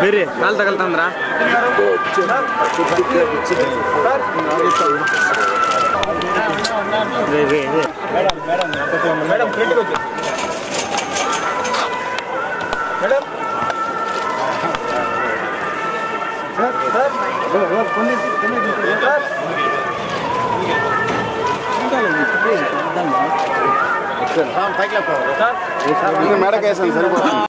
ಬೇರೆ ಕಾಲು ತಗಲ್ತಂದ್ರ ಮೇಡಮ್ మేడకేసాను సరిపోతుంది.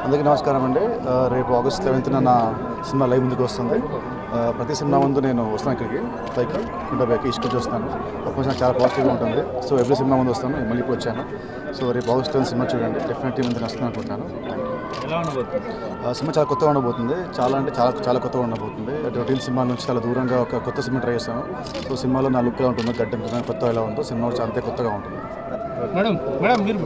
అందరికీ నమస్కారం అండి. రేపు ఆగస్ట్ 11న నా సినిమా లైవ్ ముందుకు వస్తుంది. ప్రతి సినిమా ముందు నేను వస్తాను ఇక్కడికి పైకి కుండపైకి ఇసుకొచ్చి వస్తాను. అప్పుడు నాకు చాలా పాజిటివ్గా ఉంటుంది. సో ఎవ్రీ సినిమా ముందు వస్తాను. మళ్ళీ ఇప్పుడు వచ్చాను. సో రేపు ఆగస్ట్ 11 సినిమా చూడండి. డెఫినెట్లీ ముందు వస్తాను అనుకుంటున్నాను. సినిమా చాలా కొత్తగా ఉండబోతుంది. చాలా అంటే చాలా కొత్తగా ఉండబోతుంది. రొటీన్ సినిమా నుంచి చాలా దూరంగా ఒక కొత్త సినిమా ట్రై చేస్తాను. సో సినిమాలో నా లుక్ ఎలా ఉంటుందో గడ్డ కొత్తగా ఎలా ఉందో సినిమా అంతే కొత్తగా ఉంటుంది. మేడం మీరు